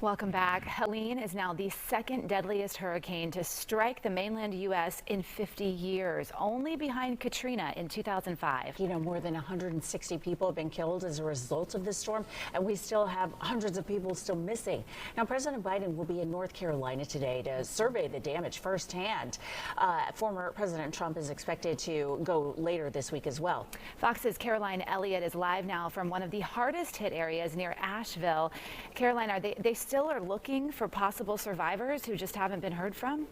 Welcome back. Helene is now the second deadliest hurricane to strike the mainland U.S. in 50 years, only behind Katrina in 2005. You know, more than 160 people have been killed as a result of this storm, and we still have hundreds of people still missing. Now, President Biden will be in North Carolina today to survey the damage firsthand. Former President Trump is expected to go later this week as well. Fox's Caroline Elliott is live now from one of the hardest hit areas near Asheville. Caroline, are they still are looking for possible survivors who just haven't been heard from?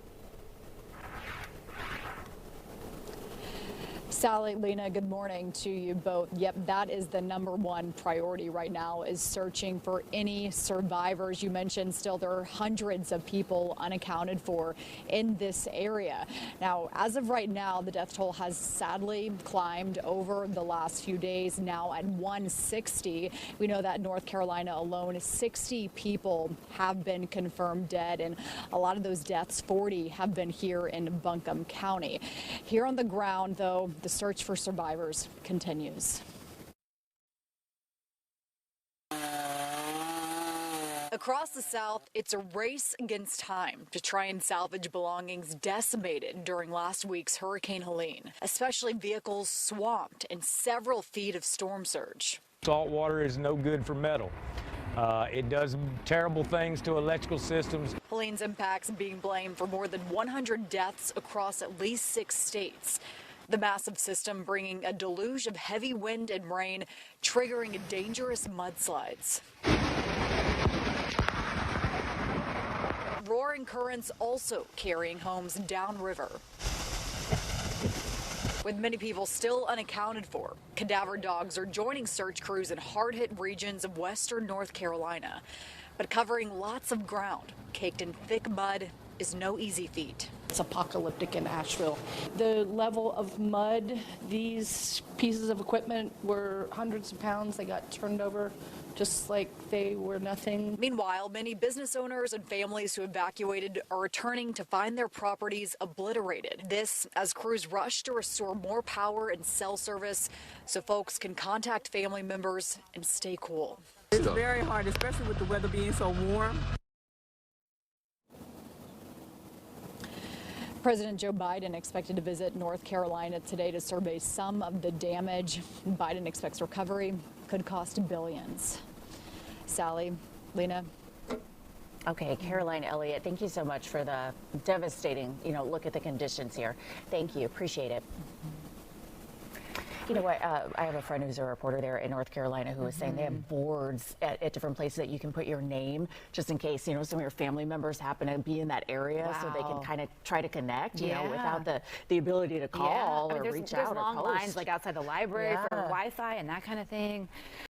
Sally, Lena, good morning to you both. Yep, that is the #1 priority right now, is searching for any survivors. You mentioned still there are hundreds of people unaccounted for in this area. Now, as of right now, the death toll has sadly climbed over the last few days, now at 160. We know that in North Carolina alone, 60 people have been confirmed dead, and a lot of those deaths, 40, have been here in Buncombe County. Here on the ground, though, the search for survivors continues. Across the South, it's a race against time to try and salvage belongings decimated during last week's Hurricane Helene, especially vehicles swamped in several feet of storm surge. Salt water is no good for metal. It does terrible things to electrical systems. Helene's impacts being blamed for more than 100 deaths across at least 6 states. The massive system bringing a deluge of heavy wind and rain, triggering dangerous mudslides. Roaring currents also carrying homes downriver. With many people still unaccounted for, cadaver dogs are joining search crews in hard-hit regions of western North Carolina. But covering lots of ground, caked in thick mud, is no easy feat. It's apocalyptic in Asheville. The level of mud, these pieces of equipment were hundreds of pounds. They got turned over just like they were nothing. Meanwhile, many business owners and families who evacuated are returning to find their properties obliterated. This as crews rush to restore more power and cell service so folks can contact family members and stay cool. It's very hard, especially with the weather being so warm. President Joe Biden expected to visit North Carolina today to survey some of the damage. Biden expects recovery could cost billions. Sally, Lena. Okay, Caroline Elliott, thank you so much for the devastating, look at the conditions here. Thank you. Appreciate it. You know what? I have a friend who's a reporter there in North Carolina who was saying they have boards at different places that you can put your name just in case, some of your family members happen to be in that area. So they can kind of try to connect, without the ability to call or reach out or post. There's long lines like outside the library for Wi-Fi and that kind of thing.